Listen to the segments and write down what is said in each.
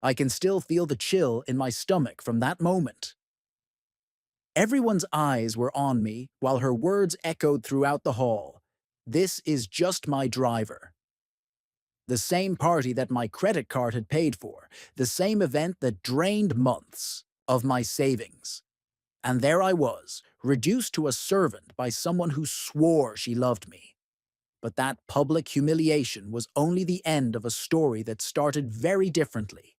I can still feel the chill in my stomach from that moment. Everyone's eyes were on me while her words echoed throughout the hall. This is just my driver. The same party that my credit card had paid for, the same event that drained months of my savings. And there I was, reduced to a servant by someone who swore she loved me. But that public humiliation was only the end of a story that started very differently.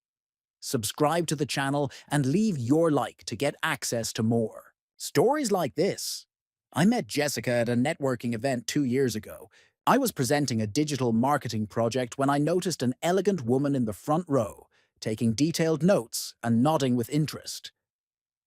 Subscribe to the channel and leave your like to get access to more stories like this. I met Jessica at a networking event 2 years ago. I was presenting a digital marketing project when I noticed an elegant woman in the front row, taking detailed notes and nodding with interest.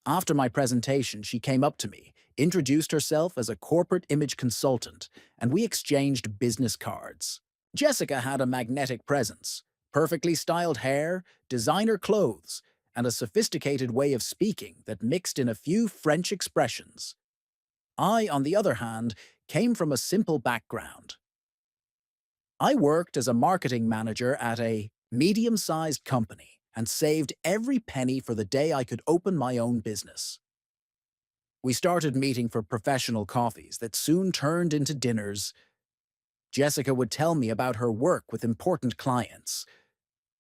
After my presentation, she came up to me, introduced herself as a corporate image consultant, and we exchanged business cards. Jessica had a magnetic presence, perfectly styled hair, designer clothes, and a sophisticated way of speaking that mixed in a few French expressions. I, on the other hand, came from a simple background. I worked as a marketing manager at a medium-sized company and saved every penny for the day I could open my own business. We started meeting for professional coffees that soon turned into dinners. Jessica would tell me about her work with important clients,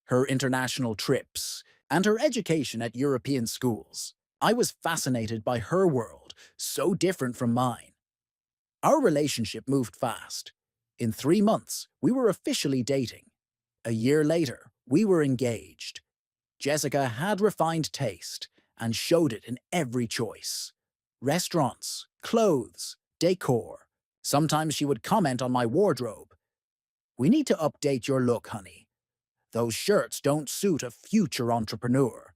her international trips, and her education at European schools. I was fascinated by her world, so different from mine. Our relationship moved fast. In 3 months, we were officially dating. A year later, we were engaged. Jessica had refined taste and showed it in every choice. Restaurants, clothes, decor. Sometimes she would comment on my wardrobe. "We need to update your look, honey. Those shirts don't suit a future entrepreneur."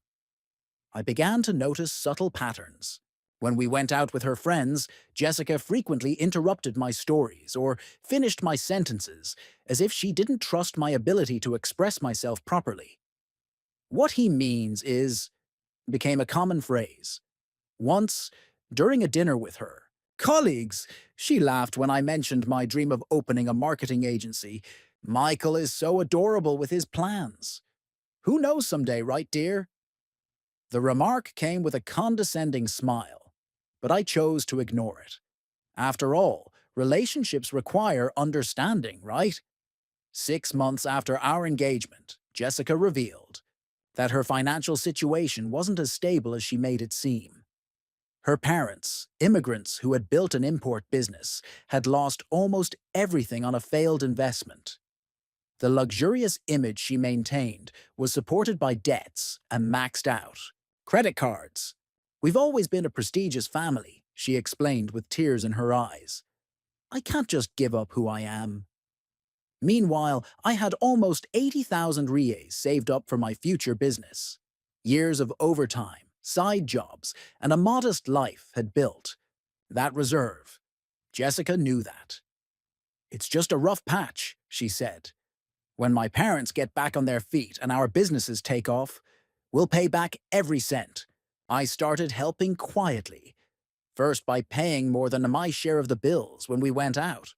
I began to notice subtle patterns. When we went out with her friends, Jessica frequently interrupted my stories or finished my sentences as if she didn't trust my ability to express myself properly. "What he means is" became a common phrase. Once, during a dinner with her colleagues, she laughed when I mentioned my dream of opening a marketing agency. "Michael is so adorable with his plans. Who knows someday, right, dear?" The remark came with a condescending smile, but I chose to ignore it. After all, relationships require understanding, right? 6 months after our engagement, Jessica revealed that her financial situation wasn't as stable as she made it seem. Her parents, immigrants who had built an import business, had lost almost everything on a failed investment. The luxurious image she maintained was supported by debts and maxed out credit cards. "We've always been a prestigious family," she explained with tears in her eyes. "I can't just give up who I am." Meanwhile, I had almost 80,000 rials saved up for my future business. Years of overtime, side jobs, and a modest life had built that reserve. Jessica knew that. "It's just a rough patch," she said. "When my parents get back on their feet and our businesses take off, we'll pay back every cent." I started helping quietly, first by paying more than my share of the bills when we went out,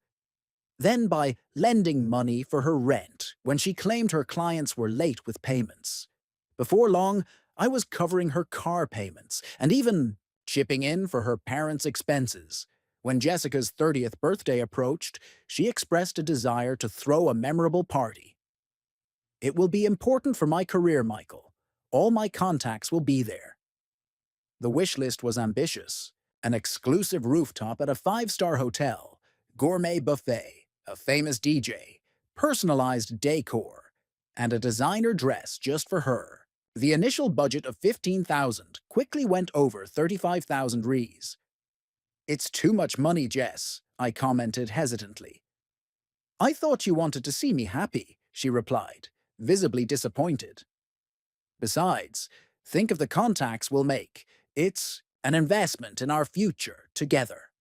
then by lending money for her rent when she claimed her clients were late with payments. Before long, I was covering her car payments and even chipping in for her parents' expenses. When Jessica's 30th birthday approached, she expressed a desire to throw a memorable party. "It will be important for my career, Michael. All my contacts will be there." The wish list was ambitious: an exclusive rooftop at a five-star hotel, gourmet buffet, a famous DJ, personalized decor, and a designer dress just for her. The initial budget of 15,000 quickly went over 35,000 Rs. "It's too much money, Jess," I commented hesitantly. "I thought you wanted to see me happy," she replied, visibly disappointed. "Besides, think of the contacts we'll make. It's an investment in our future together."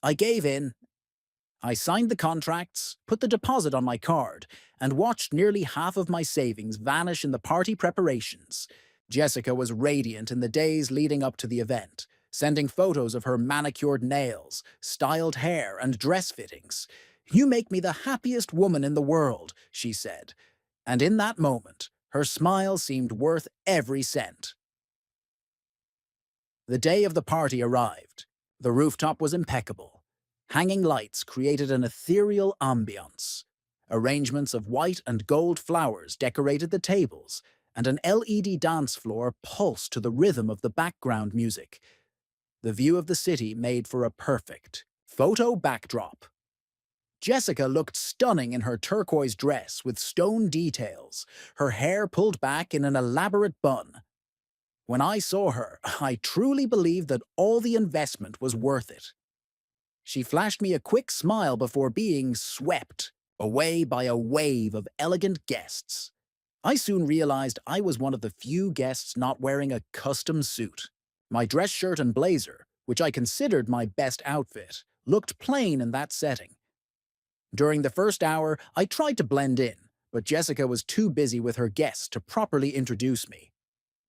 I gave in. I signed the contracts, put the deposit on my card, and watched nearly half of my savings vanish in the party preparations. Jessica was radiant in the days leading up to the event, sending photos of her manicured nails, styled hair, and dress fittings. "You make me the happiest woman in the world," she said. And in that moment, Her smile seemed worth every cent. The day of the party arrived. The rooftop was impeccable. Hanging lights created an ethereal ambiance. Arrangements of white and gold flowers decorated the tables, and an LED dance floor pulsed to the rhythm of the background music. The view of the city made for a perfect photo backdrop. Jessica looked stunning in her turquoise dress with stone details, her hair pulled back in an elaborate bun. When I saw her, I truly believed that all the investment was worth it. She flashed me a quick smile before being swept away by a wave of elegant guests. I soon realized I was one of the few guests not wearing a custom suit. My dress shirt and blazer, which I considered my best outfit, looked plain in that setting. During the first hour, I tried to blend in, but Jessica was too busy with her guests to properly introduce me.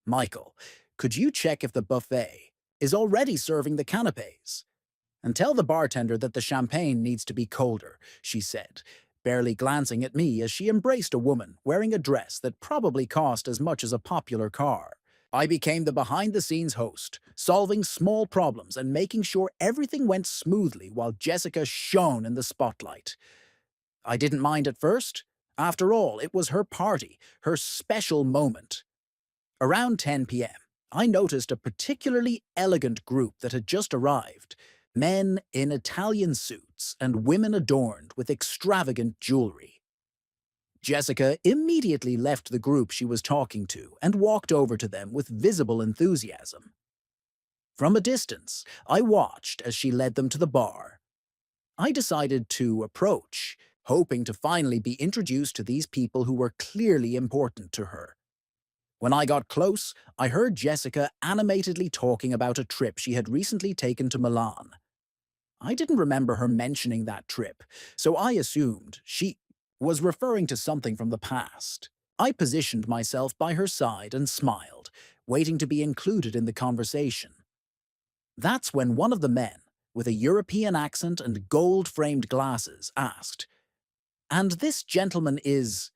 Michael, could you check if the buffet is already serving the canapes? And tell the bartender that the champagne needs to be colder, she said, barely glancing at me as she embraced a woman wearing a dress that probably cost as much as a popular car. I became the behind-the-scenes host, solving small problems and making sure everything went smoothly while Jessica shone in the spotlight. I didn't mind at first. After all, it was her party, her special moment. Around 10 p.m., I noticed a particularly elegant group that had just arrived. Men in Italian suits and women adorned with extravagant jewelry. Jessica immediately left the group she was talking to and walked over to them with visible enthusiasm. From a distance, I watched as she led them to the bar. I decided to approach, hoping to finally be introduced to these people who were clearly important to her. When I got close, I heard Jessica animatedly talking about a trip she had recently taken to Milan. I didn't remember her mentioning that trip, so I assumed she was referring to something from the past. I positioned myself by her side and smiled, waiting to be included in the conversation. That's when one of the men, with a European accent and gold-framed glasses, asked, "And this gentleman is—"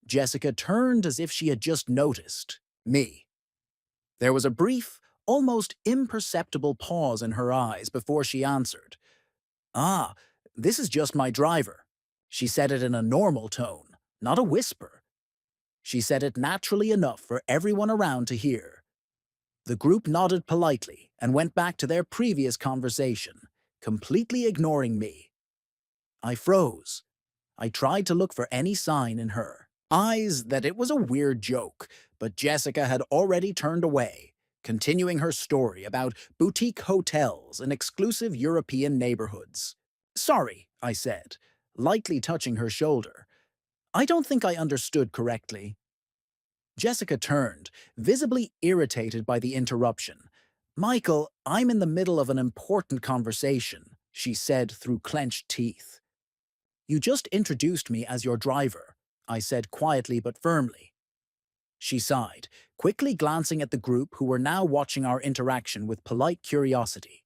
Jessica turned as if she had just noticed me. There was a brief, almost imperceptible pause in her eyes before she answered, "Ah, this is just my driver." She said it in a normal tone, not a whisper. She said it naturally enough for everyone around to hear. The group nodded politely and went back to their previous conversation, completely ignoring me. I froze. I tried to look for any sign in her eyes that it was a weird joke, but Jessica had already turned away, continuing her story about boutique hotels and exclusive European neighborhoods. "Sorry," I said, lightly touching her shoulder. "I don't think I understood correctly." Jessica turned, visibly irritated by the interruption. "Michael, I'm in the middle of an important conversation," she said through clenched teeth. "You just introduced me as your driver," I said quietly but firmly. She sighed, quickly glancing at the group who were now watching our interaction with polite curiosity.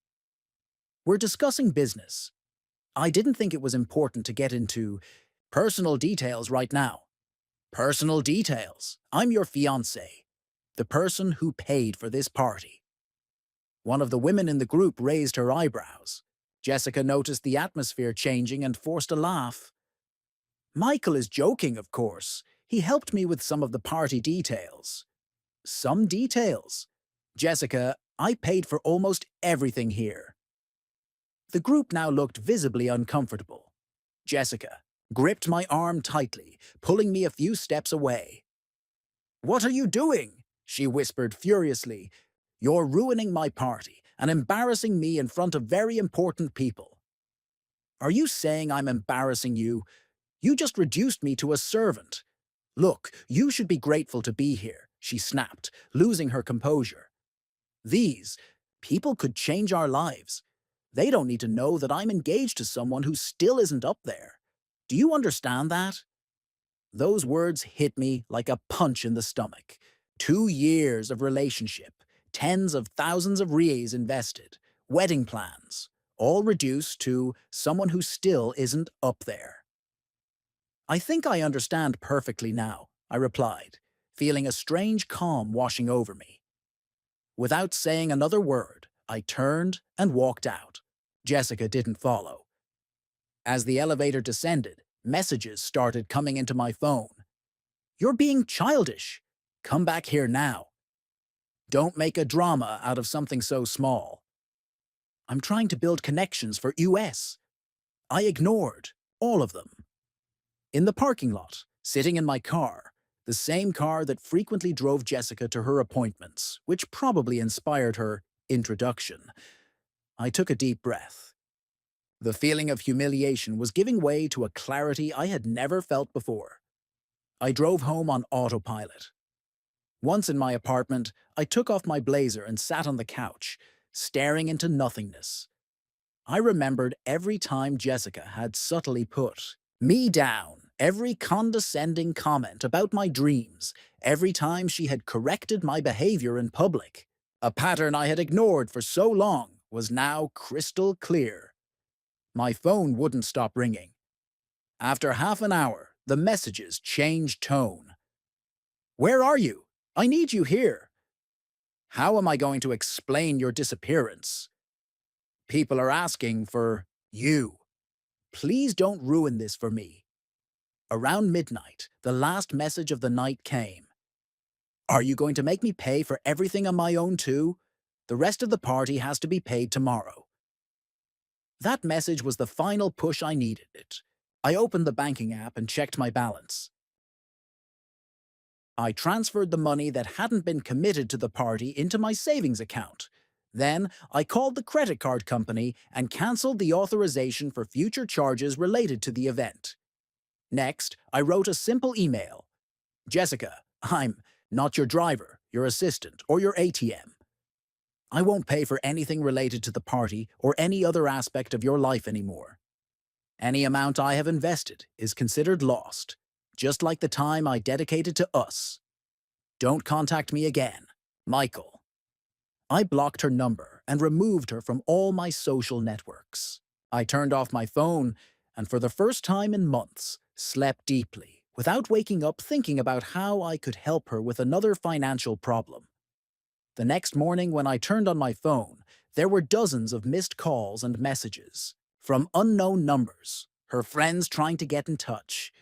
"We're discussing business. I didn't think it was important to get into personal details right now." "Personal details? I'm your fiancé, the person who paid for this party." One of the women in the group raised her eyebrows. Jessica noticed the atmosphere changing and forced a laugh. "Michael is joking, of course. He helped me with some of the party details." "Some details?" "Jessica, I paid for almost everything here." The group now looked visibly uncomfortable. Jessica gripped my arm tightly, pulling me a few steps away. "What are you doing?" she whispered furiously. "You're ruining my party and embarrassing me in front of very important people." "Are you saying I'm embarrassing you? You just reduced me to a servant." "Look, you should be grateful to be here," she snapped, losing her composure. "These people could change our lives. They don't need to know that I'm engaged to someone who still isn't up there. Do you understand that?" Those words hit me like a punch in the stomach. 2 years of relationship, tens of thousands of rials invested, wedding plans, all reduced to someone who still isn't up there. "I think I understand perfectly now," I replied. feeling a strange calm washing over me. Without saying another word, I turned and walked out. Jessica didn't follow. As the elevator descended, messages started coming into my phone. "You're being childish. Come back here now. Don't make a drama out of something so small. I'm trying to build connections for US." I ignored all of them. In the parking lot, sitting in my car, the same car that frequently drove Jessica to her appointments, which probably inspired her introduction, I took a deep breath. The feeling of humiliation was giving way to a clarity I had never felt before. I drove home on autopilot. Once in my apartment, I took off my blazer and sat on the couch, staring into nothingness. I remembered every time Jessica had subtly put me down, every condescending comment about my dreams, every time she had corrected my behavior in public. A pattern I had ignored for so long was now crystal clear. My phone wouldn't stop ringing. After half an hour, the messages changed tone. "Where are you? I need you here." "How am I going to explain your disappearance? People are asking for you. Please don't ruin this for me." Around midnight, the last message of the night came. "Are you going to make me pay for everything on my own too? The rest of the party has to be paid tomorrow." That message was the final push I needed. I opened the banking app and checked my balance. I transferred the money that hadn't been committed to the party into my savings account. Then, I called the credit card company and cancelled the authorization for future charges related to the event. Next, I wrote a simple email. "Jessica, I'm not your driver, your assistant, or your ATM. I won't pay for anything related to the party or any other aspect of your life anymore. Any amount I have invested is considered lost, just like the time I dedicated to us. Don't contact me again. Michael." I blocked her number and removed her from all my social networks. I turned off my phone and, for the first time in months, slept deeply, without waking up thinking about how I could help her with another financial problem. The next morning when I turned on my phone, there were dozens of missed calls and messages from unknown numbers, her friends trying to get in touch.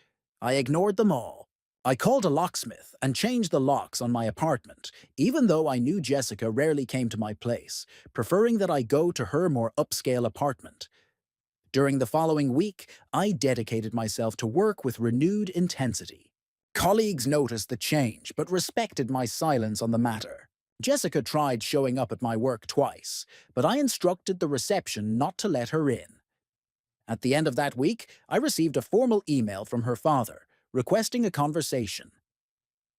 I ignored them all. I called a locksmith and changed the locks on my apartment, even though I knew Jessica rarely came to my place, preferring that I go to her more upscale apartment. During the following week, I dedicated myself to work with renewed intensity. Colleagues noticed the change, but respected my silence on the matter. Jessica tried showing up at my work twice, but I instructed the reception not to let her in. At the end of that week, I received a formal email from her father, requesting a conversation.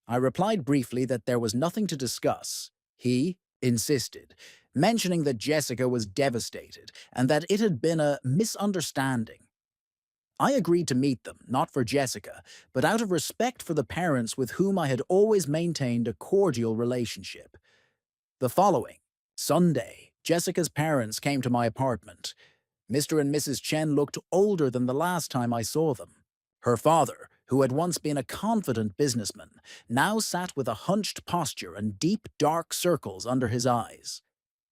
I replied briefly that there was nothing to discuss. He insisted, mentioning that Jessica was devastated and that it had been a misunderstanding. I agreed to meet them, not for Jessica, but out of respect for the parents with whom I had always maintained a cordial relationship. The following Sunday, Jessica's parents came to my apartment. Mr. and Mrs. Chen looked older than the last time I saw them. Her father, who had once been a confident businessman, now sat with a hunched posture and deep, dark circles under his eyes.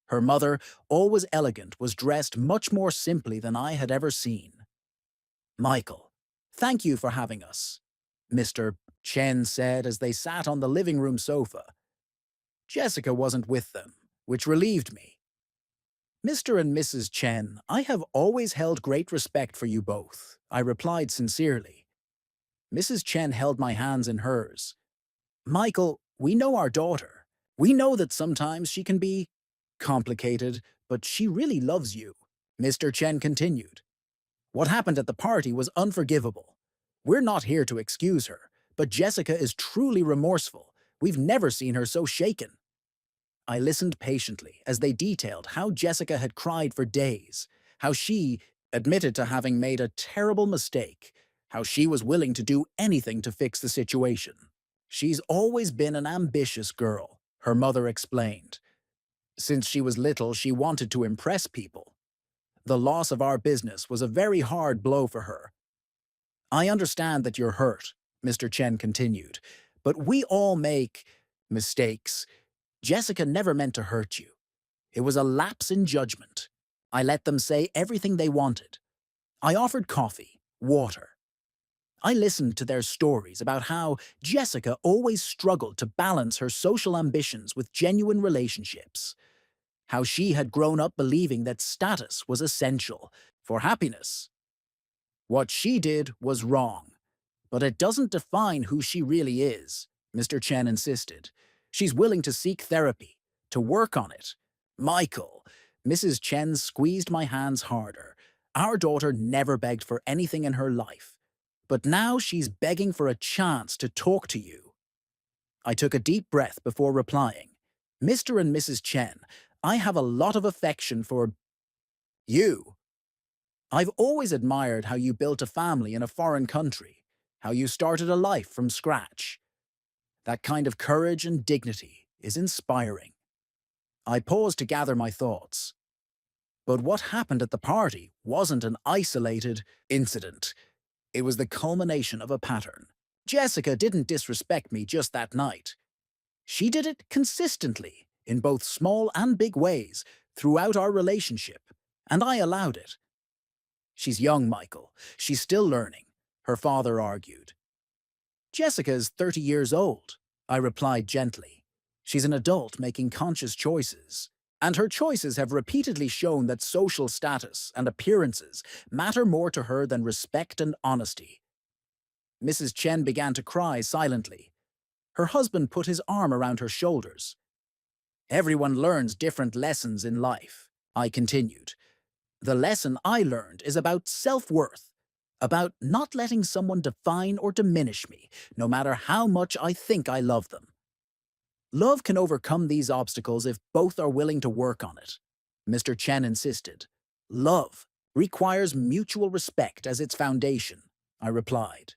Her mother, always elegant, was dressed much more simply than I had ever seen. "Michael, thank you for having us," Mr. Chen said as they sat on the living room sofa. Jessica wasn't with them, which relieved me. "Mr. and Mrs. Chen, I have always held great respect for you both," I replied sincerely. Mrs. Chen held my hands in hers. "Michael, we know our daughter. We know that sometimes she can be complicated, but she really loves you," Mr. Chen continued. "What happened at the party was unforgivable. We're not here to excuse her, but Jessica is truly remorseful. We've never seen her so shaken." I listened patiently as they detailed how Jessica had cried for days, how she admitted to having made a terrible mistake, how she was willing to do anything to fix the situation. "She's always been an ambitious girl," her mother explained. "Since she was little, she wanted to impress people. The loss of our business was a very hard blow for her." "I understand that you're hurt," Mr. Chen continued, But we all make mistakes. Jessica never meant to hurt you. It was a lapse in judgment. I let them say everything they wanted. I offered coffee, water. I listened to their stories about how Jessica always struggled to balance her social ambitions with genuine relationships, how she had grown up believing that status was essential for happiness. What she did was wrong, but it doesn't define who she really is, Mr. Chen insisted. She's willing to seek therapy, to work on it. Michael, Mrs. Chen squeezed my hands harder. Our daughter never begged for anything in her life, but now she's begging for a chance to talk to you. I took a deep breath before replying. Mr. and Mrs. Chen, I have a lot of affection for you. I've always admired how you built a family in a foreign country, how you started a life from scratch. That kind of courage and dignity is inspiring. I paused to gather my thoughts. But what happened at the party wasn't an isolated incident. It was the culmination of a pattern. Jessica didn't disrespect me just that night. She did it consistently, in both small and big ways, throughout our relationship, and I allowed it. She's young, Michael. She's still learning, her father argued. Jessica's 30 years old, I replied gently. She's an adult making conscious choices, and her choices have repeatedly shown that social status and appearances matter more to her than respect and honesty. Mrs. Chen began to cry silently. Her husband put his arm around her shoulders. Everyone learns different lessons in life, I continued. The lesson I learned is about self-worth, about not letting someone define or diminish me, no matter how much I think I love them. Love can overcome these obstacles if both are willing to work on it, Mr. Chen insisted. Love requires mutual respect as its foundation, I replied.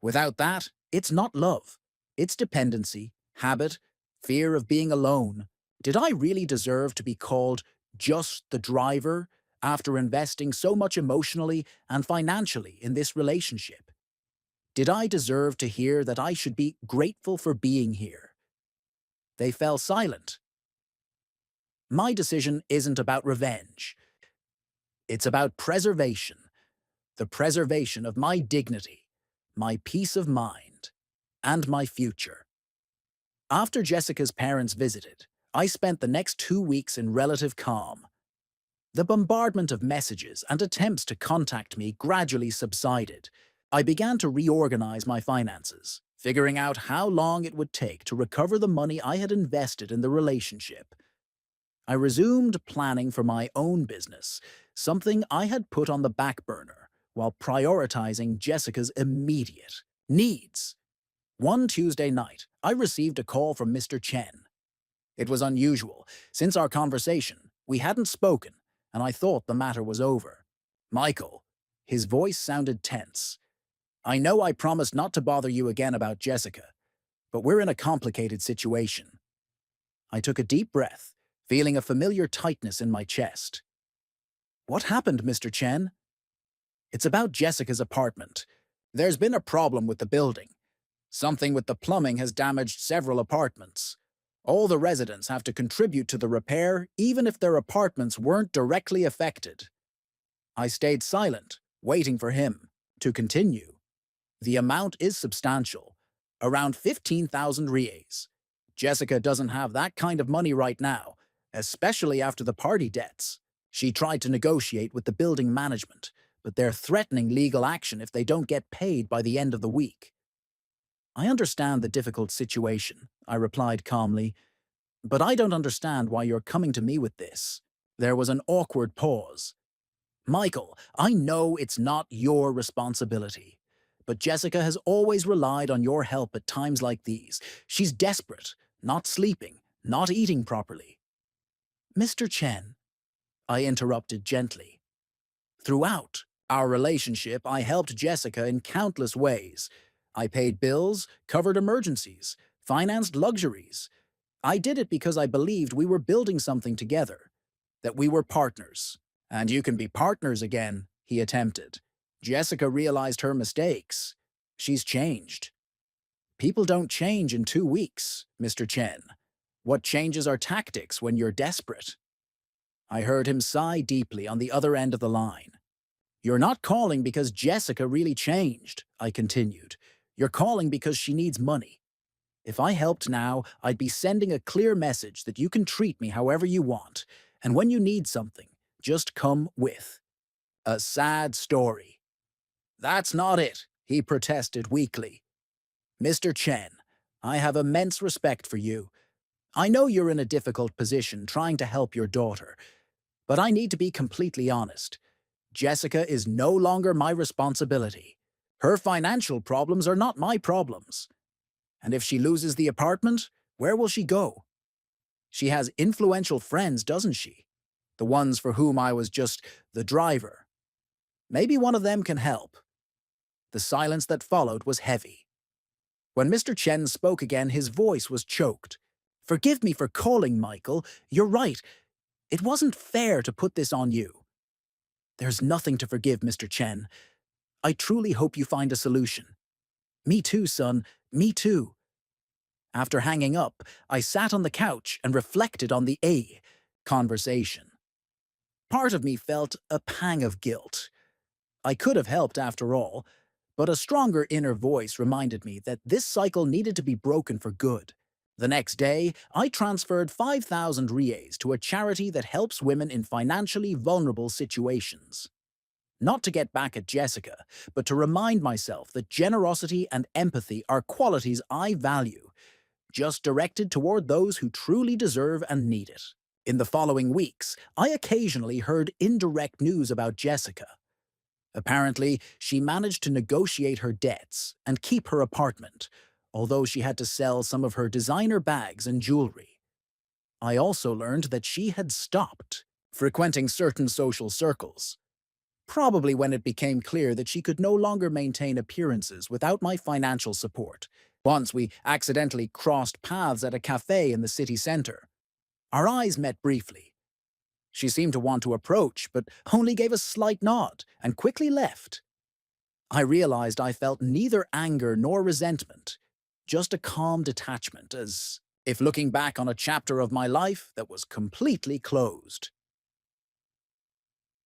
Without that, it's not love. It's dependency, habit, fear of being alone. Did I really deserve to be called just the driver after investing so much emotionally and financially in this relationship? Did I deserve to hear that I should be grateful for being here? They fell silent. My decision isn't about revenge. It's about preservation, the preservation of my dignity, my peace of mind, and my future. After Jessica's parents visited, I spent the next 2 weeks in relative calm. The bombardment of messages and attempts to contact me gradually subsided. I began to reorganize my finances, figuring out how long it would take to recover the money I had invested in the relationship. I resumed planning for my own business, something I had put on the back burner, while prioritizing Jessica's immediate needs. One Tuesday night, I received a call from Mr. Chen. It was unusual. Since our conversation, we hadn't spoken, and I thought the matter was over. Michael. His voice sounded tense. I know I promised not to bother you again about Jessica, but we're in a complicated situation. I took a deep breath, feeling a familiar tightness in my chest. What happened, Mr. Chen? It's about Jessica's apartment. There's been a problem with the building. Something with the plumbing has damaged several apartments. All the residents have to contribute to the repair, even if their apartments weren't directly affected. I stayed silent, waiting for him to continue. The amount is substantial, around 15,000 ries. Jessica doesn't have that kind of money right now, especially after the party debts. She tried to negotiate with the building management, but they're threatening legal action if they don't get paid by the end of the week. I understand the difficult situation, I replied calmly, but I don't understand why you're coming to me with this. There was an awkward pause. Michael, I know it's not your responsibility, but Jessica has always relied on your help at times like these. She's desperate, not sleeping, not eating properly. Mr. Chen, I interrupted gently. Throughout our relationship, I helped Jessica in countless ways. I paid bills, covered emergencies, financed luxuries. I did it because I believed we were building something together, that we were partners. And you can be partners again, he attempted. Jessica realized her mistakes. She's changed. People don't change in 2 weeks, Mr. Chen. What changes are tactics when you're desperate. I heard him sigh deeply on the other end of the line. You're not calling because Jessica really changed, I continued. You're calling because she needs money. If I helped now, I'd be sending a clear message that you can treat me however you want, and when you need something, just come with. A sad story. That's not it, he protested weakly. Mr. Chen, I have immense respect for you. I know you're in a difficult position trying to help your daughter, but I need to be completely honest. Jessica is no longer my responsibility. Her financial problems are not my problems. And if she loses the apartment, where will she go? She has influential friends, doesn't she? The ones for whom I was just the driver. Maybe one of them can help. The silence that followed was heavy. When Mr. Chen spoke again, his voice was choked. Forgive me for calling, Michael. You're right. It wasn't fair to put this on you. There's nothing to forgive, Mr. Chen. I truly hope you find a solution. Me too, son. Me too. After hanging up, I sat on the couch and reflected on the conversation. Part of me felt a pang of guilt. I could have helped after all, but a stronger inner voice reminded me that this cycle needed to be broken for good. The next day, I transferred 5,000 riels to a charity that helps women in financially vulnerable situations. Not to get back at Jessica, but to remind myself that generosity and empathy are qualities I value, just directed toward those who truly deserve and need it. In the following weeks, I occasionally heard indirect news about Jessica. Apparently, she managed to negotiate her debts and keep her apartment, although she had to sell some of her designer bags and jewelry. I also learned that she had stopped frequenting certain social circles, probably when it became clear that she could no longer maintain appearances without my financial support. Once we accidentally crossed paths at a cafe in the city center. Our eyes met briefly. She seemed to want to approach, but only gave a slight nod and quickly left. I realized I felt neither anger nor resentment, just a calm detachment, as if looking back on a chapter of my life that was completely closed.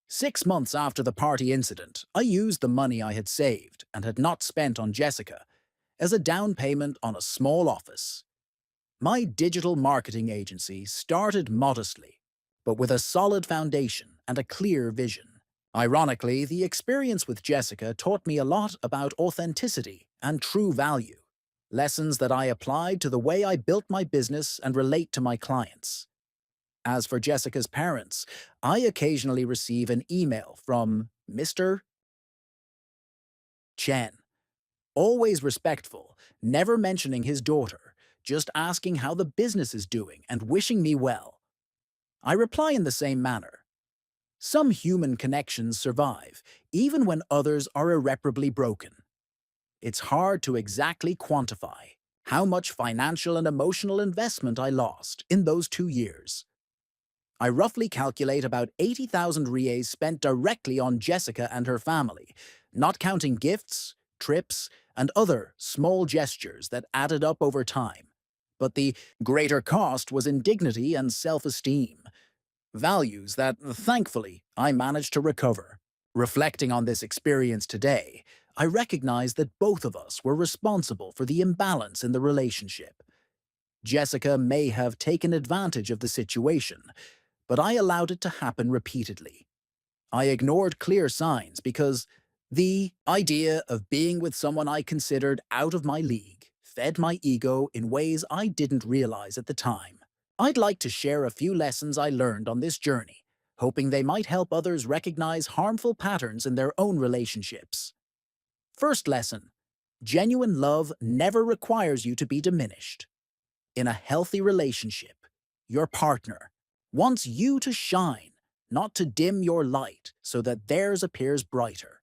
6 months after the party incident, I used the money I had saved and had not spent on Jessica as a down payment on a small office. My digital marketing agency started modestly, but with a solid foundation and a clear vision. Ironically, the experience with Jessica taught me a lot about authenticity and true value, lessons that I applied to the way I built my business and relate to my clients. As for Jessica's parents, I occasionally receive an email from Mr. Chen, always respectful, never mentioning his daughter, just asking how the business is doing and wishing me well. I reply in the same manner. Some human connections survive, even when others are irreparably broken. It's hard to exactly quantify how much financial and emotional investment I lost in those 2 years. I roughly calculate about 80,000 riels spent directly on Jessica and her family, not counting gifts, trips, and other small gestures that added up over time. But the greater cost was in dignity and self-esteem, values that, thankfully, I managed to recover. Reflecting on this experience today, I recognize that both of us were responsible for the imbalance in the relationship. Jessica may have taken advantage of the situation, but I allowed it to happen repeatedly. I ignored clear signs because the idea of being with someone I considered out of my league fed my ego in ways I didn't realize at the time. I'd like to share a few lessons I learned on this journey, hoping they might help others recognize harmful patterns in their own relationships. First lesson: genuine love never requires you to be diminished. In a healthy relationship, your partner wants you to shine, not to dim your light so that theirs appears brighter.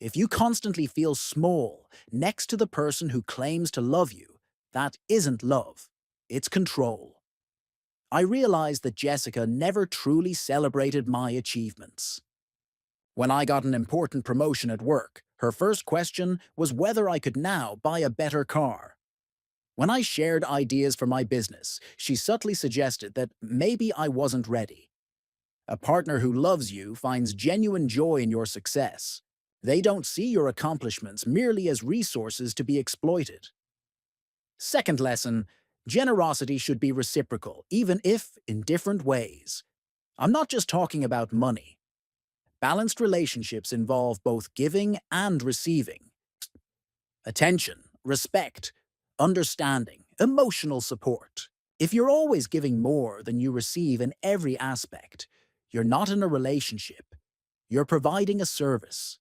If you constantly feel small next to the person who claims to love you, that isn't love, it's control. I realized that Jessica never truly celebrated my achievements. When I got an important promotion at work, Her first question was whether I could now buy a better car. When I shared ideas for my business, she subtly suggested that maybe I wasn't ready. A partner who loves you finds genuine joy in your success. They don't see your accomplishments merely as resources to be exploited. Second lesson, generosity should be reciprocal, even if in different ways. I'm not just talking about money. Balanced relationships involve both giving and receiving. Attention, respect, understanding, emotional support. If you're always giving more than you receive in every aspect, you're not in a relationship. You're providing a service.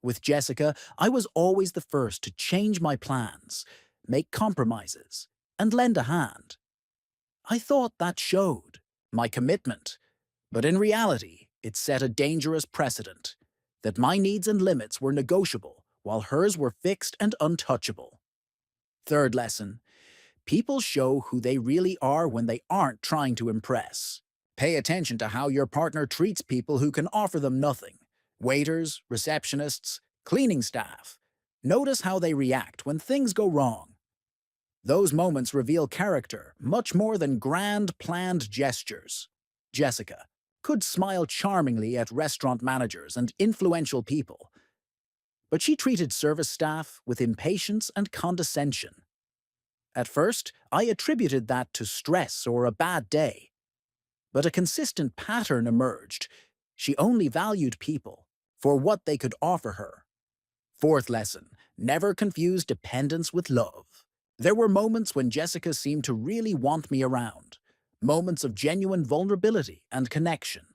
With Jessica, I was always the first to change my plans, make compromises, and lend a hand. I thought that showed my commitment, but in reality, it set a dangerous precedent that my needs and limits were negotiable while hers were fixed and untouchable. Third lesson, people show who they really are when they aren't trying to impress. Pay attention to how your partner treats people who can offer them nothing. Waiters, receptionists, cleaning staff. Notice how they react when things go wrong. Those moments reveal character much more than grand, planned gestures. Jessica could smile charmingly at restaurant managers and influential people, but she treated service staff with impatience and condescension. At first, I attributed that to stress or a bad day, but a consistent pattern emerged. She only valued people for what they could offer her. Fourth lesson, never confuse dependence with love. There were moments when Jessica seemed to really want me around, moments of genuine vulnerability and connection.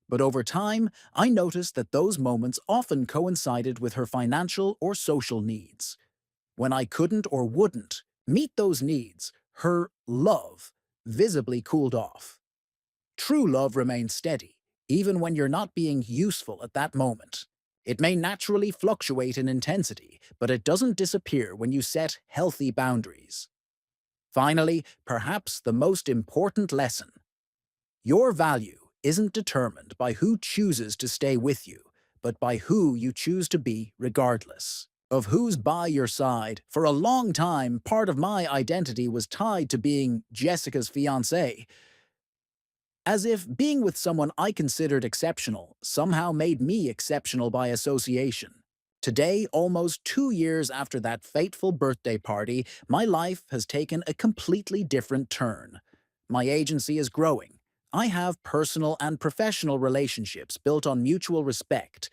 But over time, I noticed that those moments often coincided with her financial or social needs. When I couldn't or wouldn't meet those needs, her love visibly cooled off. True love remains steady, even when you're not being useful at that moment. It may naturally fluctuate in intensity, but it doesn't disappear when you set healthy boundaries. Finally, perhaps the most important lesson. Your value isn't determined by who chooses to stay with you, but by who you choose to be regardless of who's by your side. For a long time, part of my identity was tied to being Jessica's fiancé, as if being with someone I considered exceptional somehow made me exceptional by association. Today, almost 2 years after that fateful birthday party, my life has taken a completely different turn. My agency is growing. I have personal and professional relationships built on mutual respect,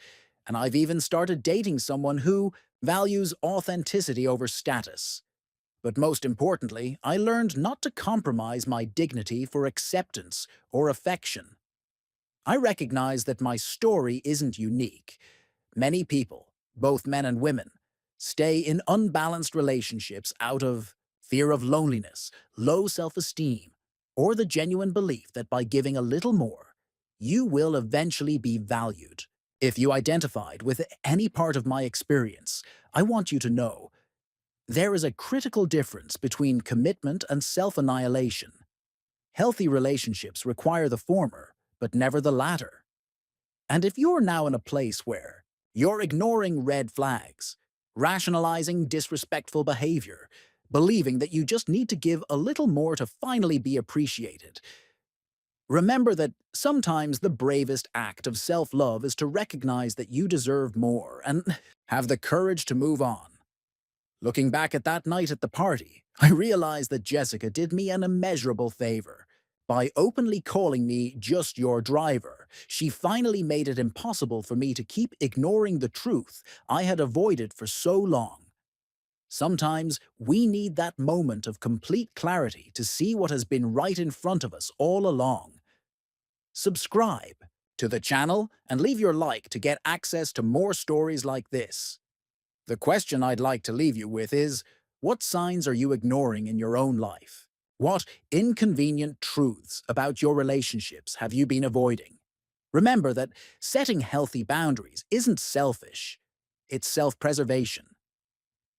and I've even started dating someone who values authenticity over status. But most importantly, I learned not to compromise my dignity for acceptance or affection. I recognize that my story isn't unique. Many people, both men and women, stay in unbalanced relationships out of fear of loneliness, low self-esteem, or the genuine belief that by giving a little more, you will eventually be valued. If you identified with any part of my experience, I want you to know there is a critical difference between commitment and self-annihilation. Healthy relationships require the former, but never the latter. And if you're now in a place where you're ignoring red flags, rationalizing disrespectful behavior, believing that you just need to give a little more to finally be appreciated, remember that sometimes the bravest act of self-love is to recognize that you deserve more and have the courage to move on. Looking back at that night at the party, I realized that Jessica did me an immeasurable favor. By openly calling me just your driver, she finally made it impossible for me to keep ignoring the truth I had avoided for so long. Sometimes we need that moment of complete clarity to see what has been right in front of us all along. Subscribe to the channel and leave your like to get access to more stories like this. The question I'd like to leave you with is, what signs are you ignoring in your own life? What inconvenient truths about your relationships have you been avoiding? Remember that setting healthy boundaries isn't selfish, it's self-preservation.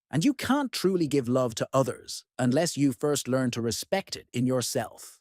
And you can't truly give love to others unless you first learn to respect it in yourself.